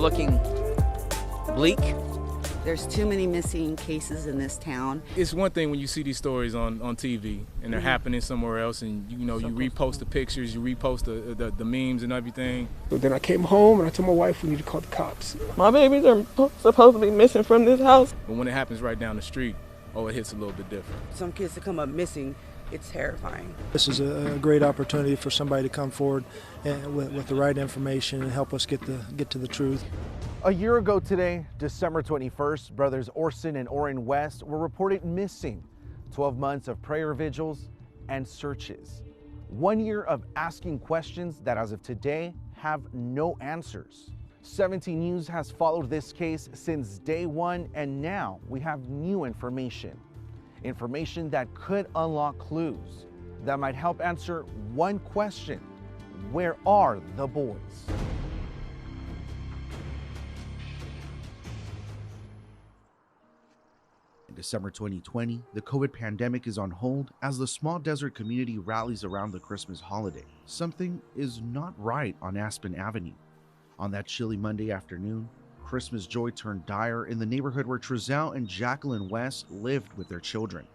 looking bleak. There's too many missing cases in this town. It's one thing when you see these stories on TV and they're happening somewhere else, and you repost the pictures, you repost the memes and everything. But then I came home and I told my wife we need to call the cops. My babies are supposed to be missing from this house. But when it happens right down the street, it hits a little bit different. Some kids to come up missing, it's terrifying. This is a great opportunity for somebody to come forward with the right information and help us get to the truth. A year ago today, December 21st, brothers ORSON and ORRIN West were reported missing. 12 months of prayer vigils and searches. 1 year of asking questions that as of today have no answers. 17 News has followed this case since day one, and now we have new information. Information that could unlock clues that might help answer one question: where are the boys? In December 2020, the COVID pandemic is on hold as the small desert community rallies around the Christmas holiday. Something is not right on Aspen Avenue. On that chilly Monday afternoon, Christmas joy turned dire in the neighborhood where Trezell and Jacqueline West lived with their children.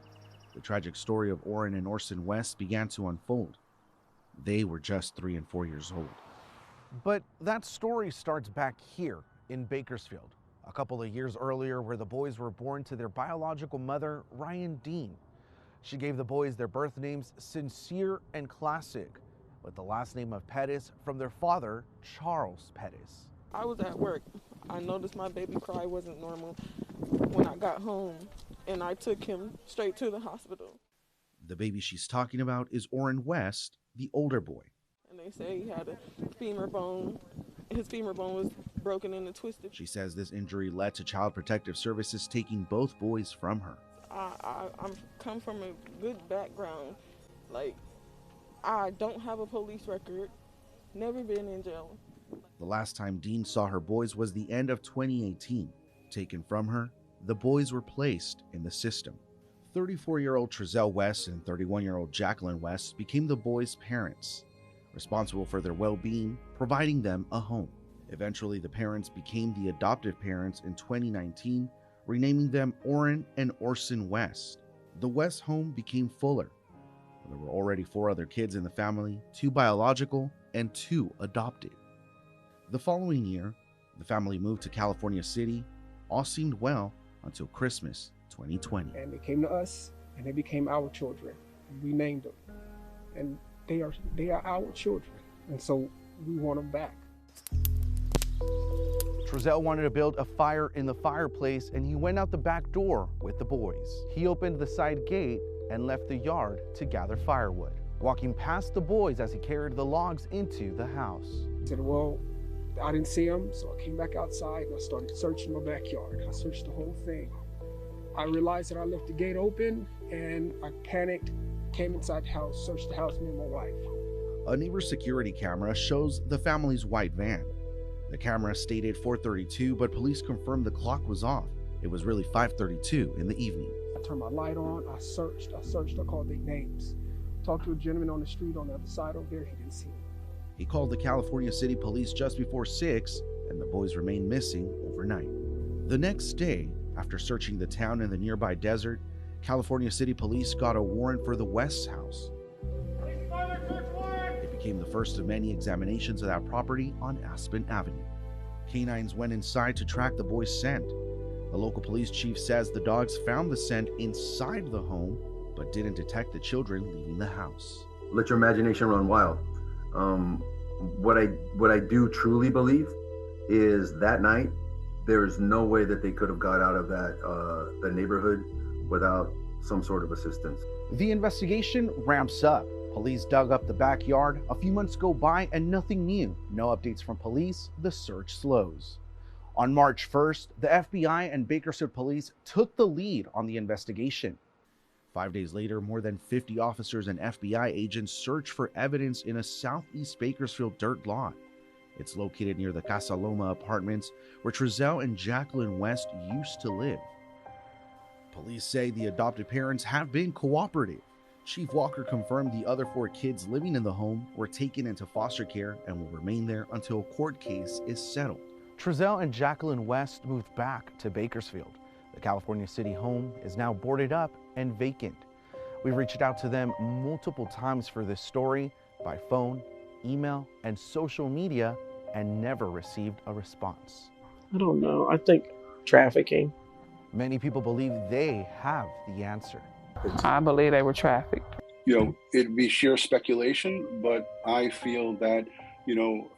The tragic story of ORRIN and ORSON West began to unfold. They were just 3 and 4 years old. But that story starts back here in Bakersfield, a couple of years earlier, where the boys were born to their biological mother, Ryan Dean. She gave the boys their birth names Sincere and Classic, with the last name of Pettis from their father, Charles Pettis. I was at work. I noticed my baby cry wasn't normal when I got home, and I took him straight to the hospital. The baby she's talking about is ORRIN West, the older boy. And they say he had a femur bone. His femur bone was broken and twisted. She says this injury led to Child Protective Services taking both boys from her. I'm come from a good background. Like, I don't have a police record, never been in jail. The last time Dean saw her boys was the end of 2018. Taken from her, the boys were placed in the system. 34-year-old Trezell West and 31-year-old Jacqueline West became the boys' parents, responsible for their well-being, providing them a home. Eventually, the parents became the adoptive parents in 2019, renaming them ORRIN and ORSON West. The West home became fuller. There were already 4 other kids in the family, 2 biological and 2 adopted. The following year, the family moved to California City. All seemed well until Christmas 2020. And they came to us and they became our children. We named them. And they are our children. And so we want them back. Trezell wanted to build a fire in the fireplace, and he went out the back door with the boys. He opened the side gate and left the yard to gather firewood, walking past the boys as he carried the logs into the house. I said, well, I didn't see them, so I came back outside and I started searching my backyard. I searched the whole thing. I realized that I left the gate open, and I panicked, came inside the house, searched the house, me and my wife. A neighbor's security camera shows the family's white van. The camera stated 4:32, but police confirmed the clock was off. It was really 5:32 in the evening. I turned my light on, I searched, I called their names. Talked to a gentleman on the street on the other side over there, he didn't see them. He called the California City Police just before 6, and the boys remained missing overnight. The next day, after searching the town and the nearby desert, California City Police got a warrant for the West house. It became the first of many examinations of that property on Aspen Avenue. Canines went inside to track the boys' scent. The local police chief says the dogs found the scent inside the home, but didn't detect the children leaving the house. Let your imagination run wild. What I do truly believe is that night, there is no way that they could have got out of the neighborhood without some sort of assistance. The investigation ramps up. Police dug up the backyard. A few months go by and nothing new. No updates from police. The search slows. On March 1st, the FBI and Bakersfield police took the lead on the investigation. 5 days later, more than 50 officers and FBI agents searched for evidence in a southeast Bakersfield dirt lot. It's located near the Casa Loma apartments where Trezell and Jacqueline West used to live. Police say the adopted parents have been cooperative. Chief Walker confirmed the other 4 kids living in the home were taken into foster care and will remain there until a court case is settled. Trezell and Jacqueline West moved back to Bakersfield. The California City home is now boarded up and vacant. We reached out to them multiple times for this story by phone, email, and social media, and never received a response. I don't know. I think trafficking. Many people believe they have the answer. I believe they were trafficked. You know, it'd be sheer speculation, but I feel that, you know,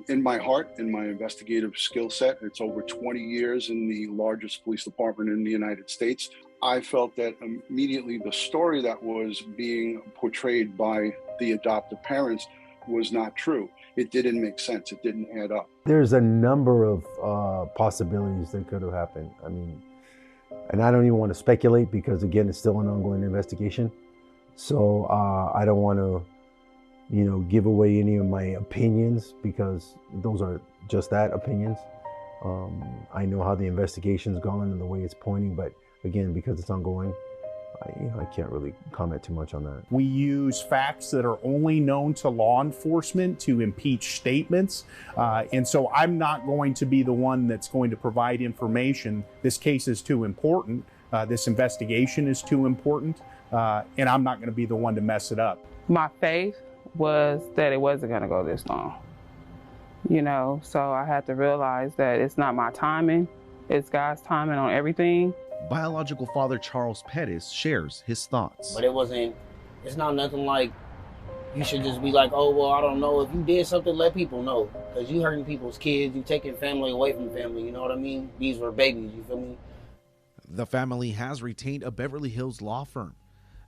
in my heart, in my investigative skill set, it's over 20 years in the largest police department in the United States. I felt that immediately the story that was being portrayed by the adoptive parents was not true. It didn't make sense. It didn't add up. There's a number of possibilities that could have happened. I mean, and I don't even want to speculate because, again, it's still an ongoing investigation. So I don't want to, you know, give away any of my opinions because those are just that, opinions. I know how the investigation's gone and the way it's pointing, but again, because it's ongoing, I can't really comment too much on that. We use facts that are only known to law enforcement to impeach statements. And so I'm not going to be the one that's going to provide information. This case is too important. This investigation is too important. And I'm not going to be the one to mess it up. My faith was that it wasn't going to go this long. You know, so I had to realize that it's not my timing. It's God's timing on everything. Biological father Charles Pettis shares his thoughts. But it's not nothing like you should just be like, oh, well, I don't know. If you did something, let people know. Because you hurting people's kids, you taking family away from family, you know what I mean? These were babies, you feel me? The family has retained a Beverly Hills law firm.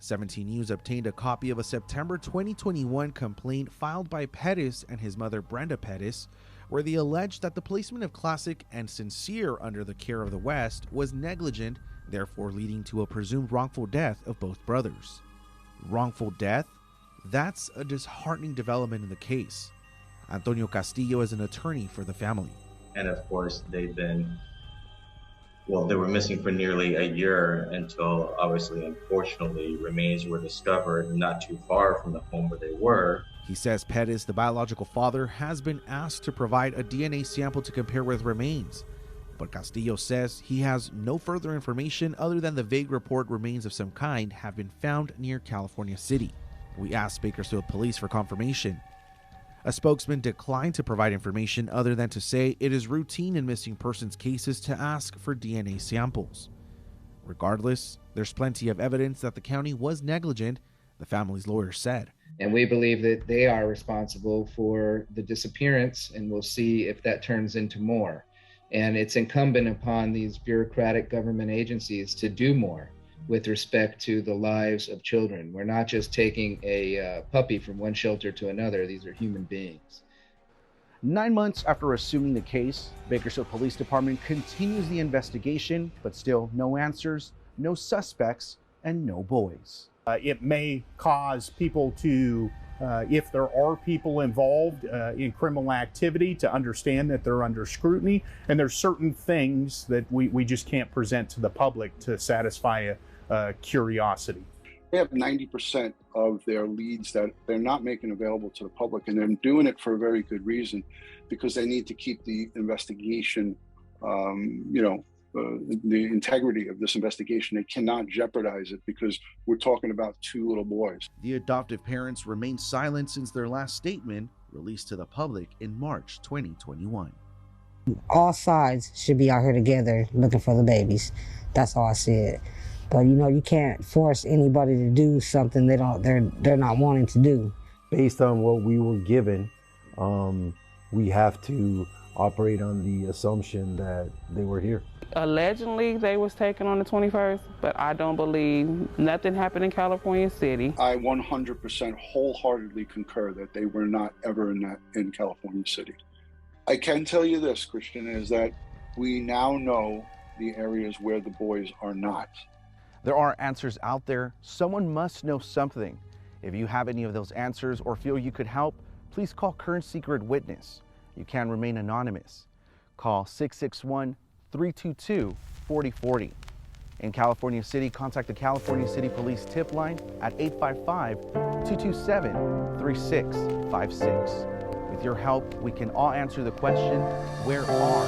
17 News obtained a copy of a September 2021 complaint filed by Pettis and his mother Brenda Pettis, where they alleged that the placement of Classic and Sincere under the care of the West was negligent, therefore leading to a presumed wrongful death of both brothers. Wrongful death? That's a disheartening development in the case. Antonio Castillo is an attorney for the family. And of course, they were missing for nearly a year until, obviously, unfortunately, remains were discovered not too far from the home where they were. He says Pettis, the biological father, has been asked to provide a DNA sample to compare with remains. But Castillo says he has no further information other than the vague report remains of some kind have been found near California City. We asked Bakersfield Police for confirmation. A spokesman declined to provide information other than to say it is routine in missing persons cases to ask for DNA samples. Regardless, there's plenty of evidence that the county was negligent, the family's lawyer said. And we believe that they are responsible for the disappearance, and we'll see if that turns into more. And it's incumbent upon these bureaucratic government agencies to do more with respect to the lives of children. We're not just taking a puppy from one shelter to another. These are human beings. 9 months after assuming the case, Bakersfield Police Department continues the investigation, but still no answers, no suspects, and no boys. It may cause people to, if there are people involved in criminal activity, to understand that they're under scrutiny. And there's certain things that we just can't present to the public to satisfy a curiosity. They have 90% of their leads that they're not making available to the public, and they're doing it for a very good reason, because they need to keep the investigation, the integrity of this investigation. They cannot jeopardize it because we're talking about 2 little boys. The adoptive parents remained silent since their last statement, released to the public in March 2021. All sides should be out here together looking for the babies. That's all I said. But you can't force anybody to do something they're not wanting to do. Based on what we were given, we have to operate on the assumption that they were here. Allegedly, they was taken on the 21st, but I don't believe nothing happened in California City. I 100% wholeheartedly concur that they were not ever in California City. I can tell you this, Christian, is that we now know the areas where the boys are not. There are answers out there. Someone must know something. If you have any of those answers or feel you could help, please call Current Secret Witness. You can remain anonymous. Call 661-322-4040. In California City, contact the California City Police tip line at 855-227-3656. With your help, we can all answer the question, where are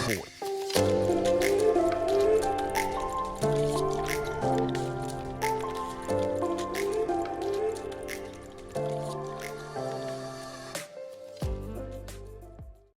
the boys?